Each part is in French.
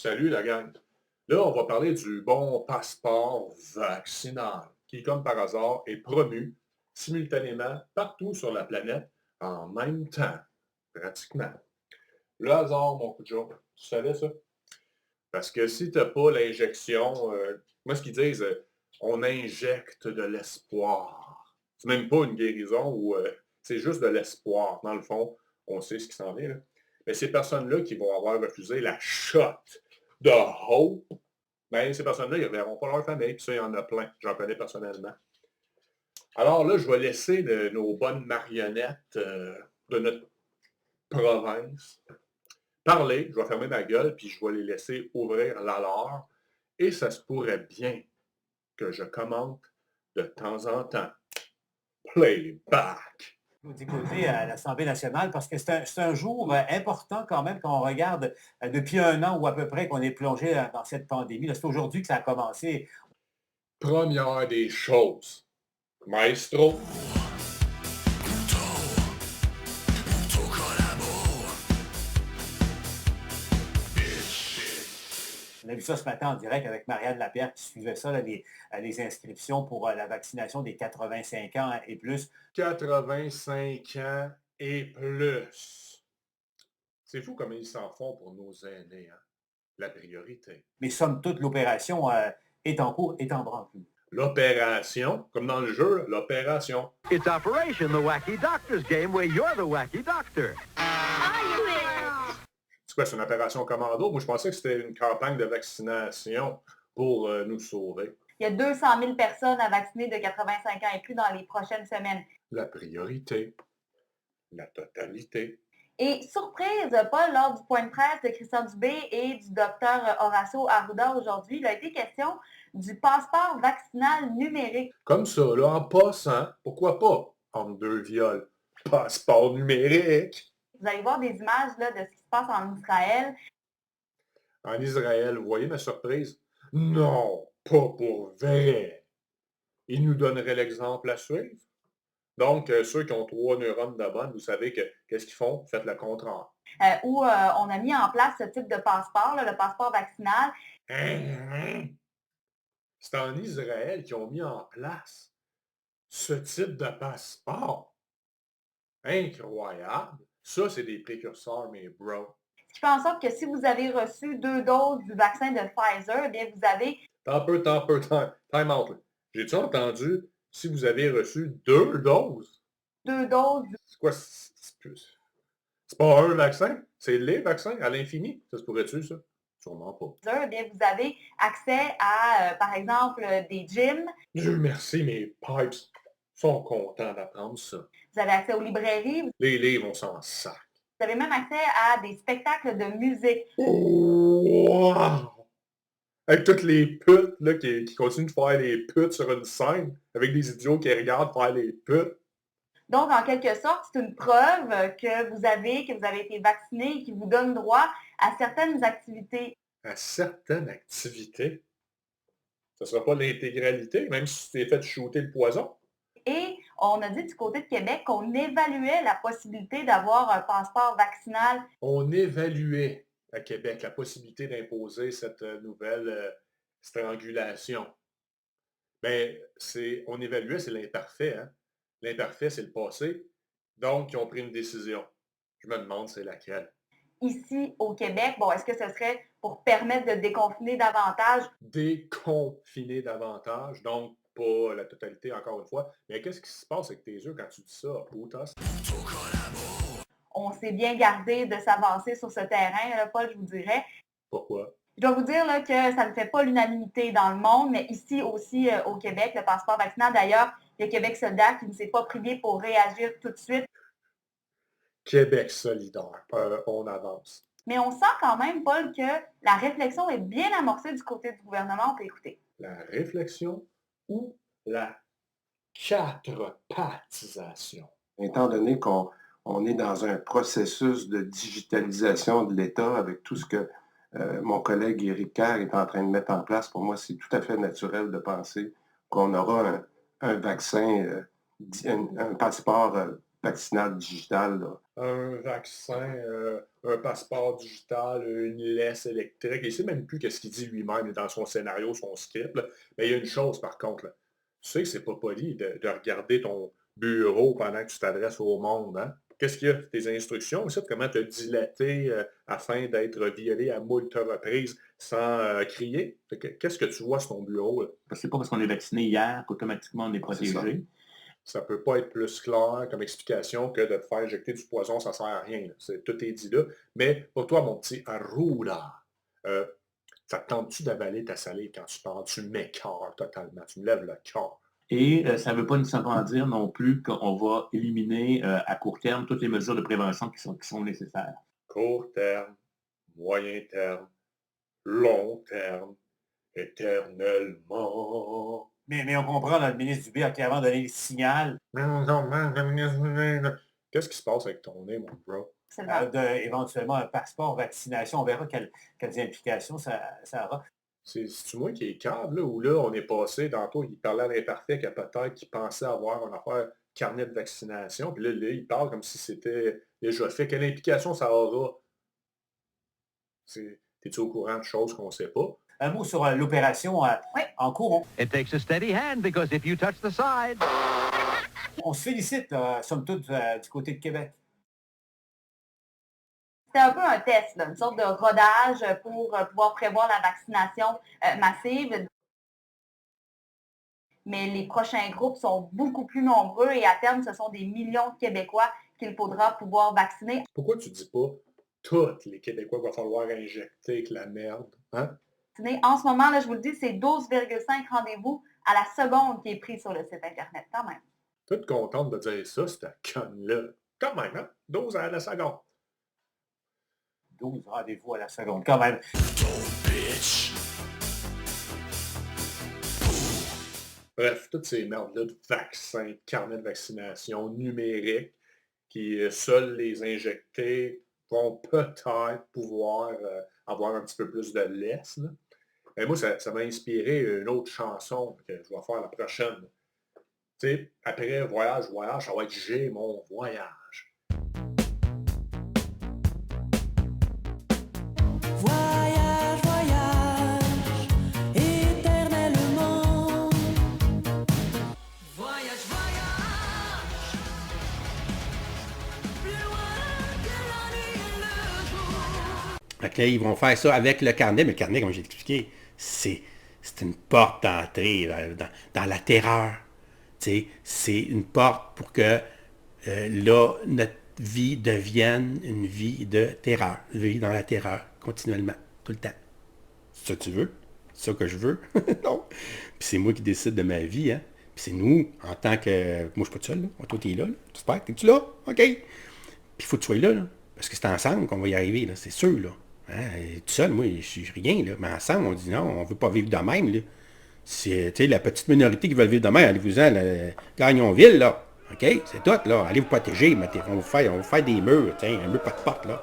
Salut la gang. Là, on va parler du bon passeport vaccinal, qui, comme par hasard, est promu simultanément partout sur la planète en même temps, pratiquement. Le hasard, mon coup de jour. Tu savais ça? Parce que si tu n'as pas l'injection, moi, ce qu'ils disent, on injecte de l'espoir. C'est même pas une guérison ou c'est juste de l'espoir. Dans le fond, on sait ce qui s'en vient, là. Mais ces personnes-là qui vont avoir refusé la shot de hope, ben, ces personnes-là, ils ne verront pas leur famille. Puis ça, il y en a plein. J'en connais personnellement. Alors là, je vais laisser nos bonnes marionnettes de notre province parler. Je vais fermer ma gueule, puis je vais les laisser ouvrir la leur. Et ça se pourrait bien que je commente de temps en temps. Playback. Du côté à l'Assemblée nationale, parce que c'est un jour important quand même quand on regarde depuis un an ou à peu près qu'on est plongé dans cette pandémie. Là, c'est aujourd'hui que ça a commencé. Première des choses. Maestro. On a vu ça ce matin en direct avec Marianne Lapierre qui suivait ça, là, les inscriptions pour la vaccination des 85 ans et plus. 85 ans et plus. C'est fou comme ils s'en font pour nos aînés, hein? La priorité. Mais somme toute, l'opération est en cours, est en branle. L'opération, comme dans le jeu, l'opération. It's Operation the Wacky Doctor's Game where you're the wacky doctor. C'est quoi, c'est une opération commando? Moi, je pensais que c'était une campagne de vaccination pour nous sauver. Il y a 200 000 personnes à vacciner de 85 ans et plus dans les prochaines semaines. La priorité. La totalité. Et surprise, Paul, lors du point de presse de Christian Dubé et du docteur Horacio Arruda aujourd'hui, il a été question du passeport vaccinal numérique. Comme ça, là, en passant, pourquoi pas, entre deux viols, passeport numérique. Vous allez voir des images là, de ce qui se passe en Israël. En Israël, vous voyez ma surprise? Non, pas pour vrai. Il nous donnerait l'exemple à suivre. Donc, ceux qui ont 3 neurones de bonne, vous savez que qu'est-ce qu'ils font? Faites le contraire. Où on a mis en place ce type de passeport, là, le passeport vaccinal. C'est en Israël qu'ils ont mis en place ce type de passeport. Incroyable. Ça, c'est des précurseurs, mes bros. Ce qui fait en sorte que si vous avez reçu 2 doses du vaccin de Pfizer, eh bien, vous avez... Time out. J'ai-tu entendu si vous avez reçu 2 doses? 2 doses. C'est quoi? C'est pas un vaccin? C'est les vaccins à l'infini? Ça se pourrait-tu, ça? Sûrement pas. Eh bien, vous avez accès à, par exemple, des gyms. Dieu merci, mes pipes sont contents d'apprendre ça. Vous avez accès aux librairies. Les livres, on s'en sac. Vous avez même accès à des spectacles de musique. Wow! Avec toutes les putes là, qui continuent de faire les putes sur une scène, avec des idiots qui regardent faire les putes. Donc, en quelque sorte, c'est une preuve que vous avez été vacciné et qui vous donne droit à certaines activités. À certaines activités. Ce ne sera pas l'intégralité, même si tu t'es fait shooter le poison. Et on a dit du côté de Québec qu'on évaluait la possibilité d'avoir un passeport vaccinal. On évaluait à Québec la possibilité d'imposer cette nouvelle strangulation. Mais on évaluait, c'est l'imparfait, hein? L'imparfait, c'est le passé. Donc, ils ont pris une décision. Je me demande c'est laquelle. Ici, au Québec, bon, est-ce que ce serait pour permettre de déconfiner davantage? Déconfiner davantage, donc pas la totalité, encore une fois. Mais qu'est-ce qui se passe avec tes yeux quand tu dis ça, putas? On s'est bien gardé de s'avancer sur ce terrain, là, Paul, je vous dirais. Pourquoi? Je dois vous dire là, que ça ne fait pas l'unanimité dans le monde, mais ici aussi au Québec, le passeport vaccinal, d'ailleurs, il y a Québec solidaire qui ne s'est pas privé pour réagir tout de suite. Québec solidaire, on avance. Mais on sent quand même, Paul, que la réflexion est bien amorcée du côté du gouvernement. On peut écouter. La réflexion ou la quatre-patisation? Étant donné qu'on est dans un processus de digitalisation de l'État avec tout ce que mon collègue Éric Kerr est en train de mettre en place, pour moi, c'est tout à fait naturel de penser qu'on aura un vaccin, un passeport vaccinal digital, là. Un vaccin, un passeport digital, une laisse électrique. Il ne sait même plus qu'est-ce qu'il dit lui-même dans son scénario, son script. Là. Mais il y a une chose par contre. Là. Tu sais que c'est pas poli de regarder ton bureau pendant que tu t'adresses au monde. Hein? Qu'est-ce qu'il y a? Tes instructions aussi, comment te dilater afin d'être violé à moult reprises sans crier? Qu'est-ce que tu vois sur ton bureau? Là? C'est pas parce qu'on est vacciné hier qu'automatiquement on est C'est ça. protégé. Ça ne peut pas être plus clair comme explication que de te faire injecter du poison, ça ne sert à rien. Là. Tout est dit là. Mais pour toi, mon petit Arruda, ça te tente-tu d'avaler ta salive quand tu parles? Tu m'écœures totalement. Tu me lèves le cœur. Et ça ne veut pas nécessairement dire non plus qu'on va éliminer à court terme toutes les mesures de prévention qui sont nécessaires. Court terme, moyen terme, long terme, éternellement. Mais on comprend, là, le ministre Dubé a clairement donné le signal Qu'est-ce qui se passe avec ton nez, mon bro? éventuellement un passeport vaccination. On verra quelles implications ça aura. C'est-tu moi qui est câble, là, ou là, on est passé, tantôt, il parlait à l'imparfait que peut-être qu'il pensait avoir une affaire carnet de vaccination, puis là, il parle comme si c'était déjà fait. Quelle implication ça aura? T'es-tu au courant de choses qu'on ne sait pas? Un mot sur l'opération en cours. It takes a steady hand because if you touch the side... On se félicite, somme toute, du côté de Québec. C'était un peu un test, là, une sorte de rodage pour pouvoir prévoir la vaccination massive. Mais les prochains groupes sont beaucoup plus nombreux et à terme, ce sont des millions de Québécois qu'il faudra pouvoir vacciner. Pourquoi tu dis pas tous les Québécois va falloir injecter avec la merde? Hein? En ce moment, là, je vous le dis, c'est 12,5 rendez-vous à la seconde qui est pris sur le site Internet, quand même. Toute contente de dire ça, cette conne-là. Quand même, hein? 12 à la seconde. 12 rendez-vous à la seconde, quand même. Bref, toutes ces merdes-là de vaccins, de carnet de vaccination numérique, qui seuls les injectés vont peut-être pouvoir avoir un petit peu plus de laisse. Là. Et moi, ça m'a inspiré une autre chanson que je vais faire la prochaine. Tu sais, après voyage, ça va être J'ai mon voyage. Voyage, voyage, éternellement. Voyage, voyage, plus loin que la nuit et le jour. Fait que là, ils vont faire ça avec le carnet, mais le carnet, comme j'ai expliqué, c'est une porte d'entrée dans la terreur. T'sais, c'est une porte pour que là, notre vie devienne une vie de terreur. Vivre dans la terreur, continuellement, tout le temps. C'est ça que tu veux? C'est ça que je veux? Non. Puis c'est moi qui décide de ma vie, hein. Puis c'est nous, en tant que... Moi, je suis pas tout seul, là. Toi, t'es là, là. J'espère. T'es-tu là? OK. Puis il faut que tu sois là, là. Parce que c'est ensemble qu'on va y arriver, là. C'est sûr, là. Hein? Tout seul, moi, je suis rien, là. Mais ensemble, on dit non, on veut pas vivre de même, là. C'est la petite minorité qui veut vivre de même. Allez-vous-en, Gagnonville, là. OK? C'est tout, là. Allez vous protéger. On va faire des murs. Tiens, un mur pas de porte, là.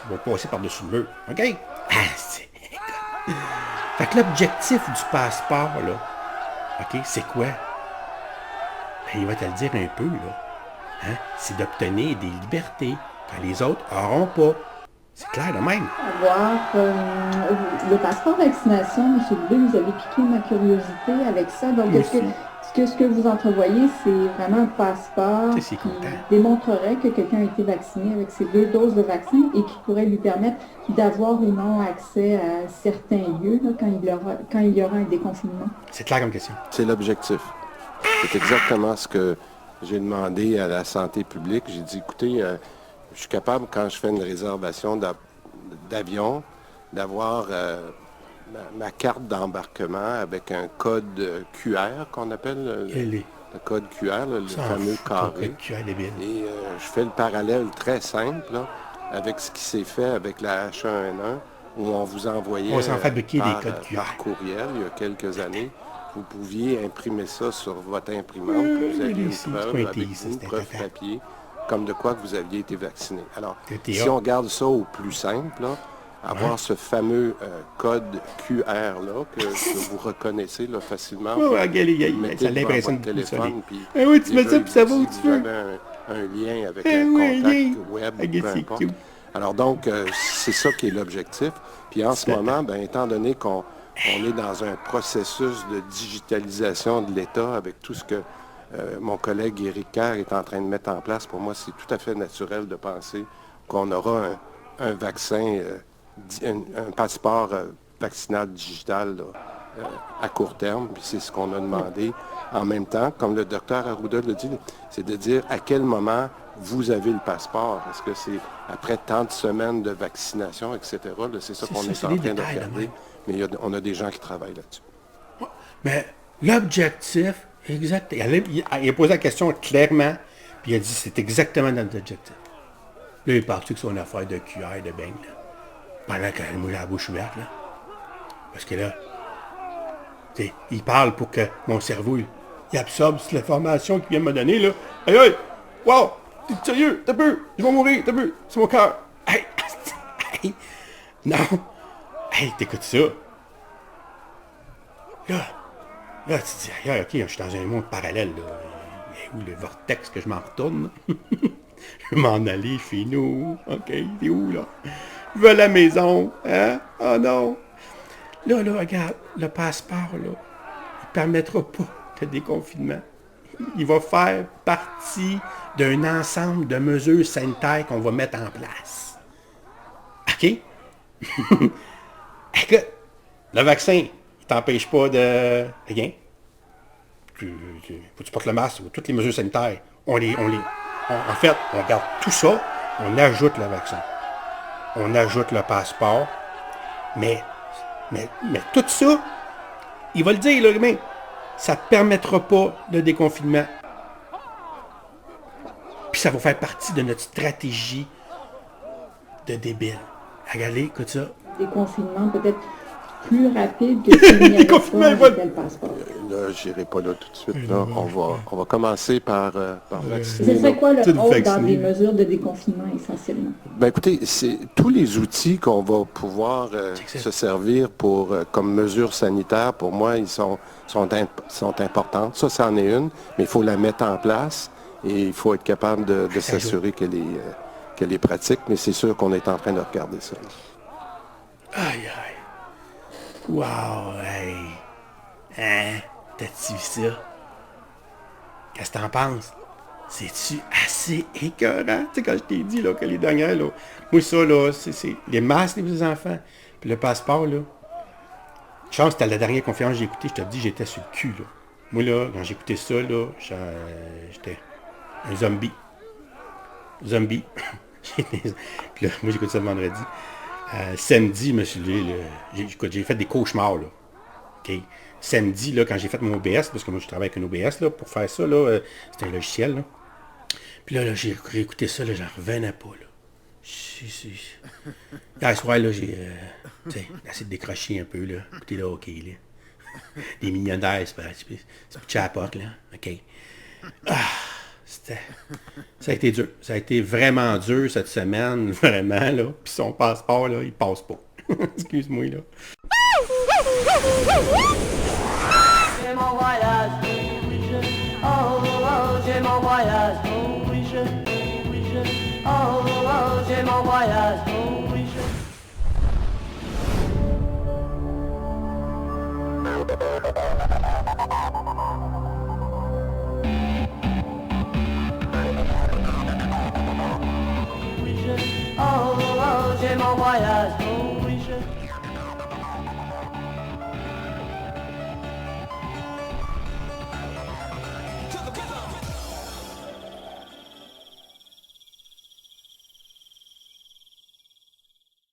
On va passer par-dessus le mur. OK? Ah, c'est... Fait que l'objectif du passeport, là, OK, c'est quoi? Ben, il va te le dire un peu, là. Hein? C'est d'obtenir des libertés que les autres n'auront pas. C'est clair de même. Avoir le passeport vaccination, M. Dubé, vous avez piqué ma curiosité avec ça. Donc, est-ce que vous entrevoyez, c'est vraiment un passeport qui démontrerait que quelqu'un a été vacciné avec ces 2 doses de vaccin et qui pourrait lui permettre d'avoir ou non accès à certains lieux là, quand il y aura un déconfinement? C'est clair comme question. C'est l'objectif. C'est exactement ce que j'ai demandé à la santé publique. J'ai dit, écoutez, je suis capable, quand je fais une réservation d'avion, d'avoir ma carte d'embarquement avec un code QR qu'on appelle le code QR, le fameux carré. Et je fais le parallèle très simple là, avec ce qui s'est fait avec la H1N1, où on vous envoyait par courriel il y a quelques années. Vous pouviez imprimer ça sur votre imprimante, vous aviez une preuve avec une preuve papier, comme de quoi que vous aviez été vacciné. Alors, si on regarde ça au plus simple, là, avoir ce fameux code QR là, que vous reconnaissez là, facilement. Ça l'impressionne de téléphone. Oui, tu mets ça puis ça va où tu veux. un lien avec un contact web ou peu importe. Cute. Alors donc, c'est ça qui est l'objectif. Puis en ce moment, ben, étant donné qu'on est dans un processus de digitalisation de l'État avec tout ce que mon collègue Éric Kerr est en train de mettre en place, pour moi, c'est tout à fait naturel de penser qu'on aura un vaccin, un passeport vaccinal digital là, à court terme. Puis c'est ce qu'on a demandé. En même temps, comme le docteur Arruda l'a dit, c'est de dire à quel moment vous avez le passeport. Est-ce que c'est après tant de semaines de vaccination, etc.? Là, c'est ça qu'on est en train de regarder. Mais on a des gens qui travaillent là-dessus. Mais l'objectif, exact. Il a posé la question clairement, puis il a dit c'est exactement notre objectif. Là, il parle-tu que c'est une affaire de cuillère, de beigne, là, pendant qu'elle mouille la bouche ouverte, là. Parce que là, il parle pour que mon cerveau, il absorbe toute l'information qu'il vient de me donner, là. Aïe, aïe! Wow! T'es sérieux? T'as peu! Je vais mourir! T'as peu! C'est mon cœur! Hey! Hey! Non! Hey, t'écoutes ça! Là, tu te dis, aïe, ok, je suis dans un monde parallèle, là. Où le vortex que je m'en retourne? Je vais m'en aller chez nous. OK, c'est où, là? Je vais à la maison. Hein? Oh non! Là, regarde, le passeport, là, il ne permettra pas de déconfinement. Il va faire partie d'un ensemble de mesures sanitaires qu'on va mettre en place. OK? Écoute, le vaccin, il ne t'empêche pas de rien. Faut que tu portes le masque, toutes les mesures sanitaires. En fait, on garde tout ça, on ajoute le vaccin. On ajoute le passeport, mais tout ça, il va le dire, là, mais ça ne permettra pas le déconfinement. Puis ça va faire partie de notre stratégie de débile. Regardez, écoute ça. Déconfinement peut-être plus rapide que si il n'y avait pas le passeport. Là, je n'irai pas là tout de suite. Là. On va commencer par vacciner. Ce serait quoi le rôle dans des mesures de déconfinement essentiellement? Ben écoutez, c'est tous les outils qu'on va pouvoir se servir pour comme mesures sanitaires, pour moi, ils sont importantes. Ça, c'en est une, mais il faut la mettre en place et il faut être capable de s'assurer qu'elle est pratique, mais c'est sûr qu'on est en train de regarder ça. Aïe, aïe. Wow, hey. Hein? T'as-tu vu ça? Qu'est-ce que t'en penses? C'est-tu assez écœurant? Tu sais, quand je t'ai dit là, que les dernières, là, moi, ça, là, c'est les masques des enfants, puis le passeport, là. Je pense que c'était la dernière conférence que j'ai écoutée, je te dis, j'étais sur le cul, là. Moi, là, quand j'écoutais ça, là, j'étais un zombie. Zombie. Puis là, moi, j'écoute ça le vendredi. Samedi, je me suis levé, j'ai fait des cauchemars, là. OK? Samedi, là, quand j'ai fait mon OBS, parce que moi, je travaille avec un OBS, là, pour faire ça, là, c'est un logiciel, là. Puis là, j'ai écouté ça, là, j'en revenais pas, là. Hier soir, là, j'ai essayé de décrocher un peu, là. Écoutez, là, OK, là. Les millionnaires, c'est plus chapoc, là. OK. Ça a été dur. Ça a été vraiment dur cette semaine, vraiment, là. Puis son passeport, là, il passe pas. Excuse-moi, là. J'ai mon voyage, oh, oh, j'ai mon voyage, oh, oui, oh, oh, j'ai mon voyage, oh, oui, oh, oh, j'ai mon voyage, oh,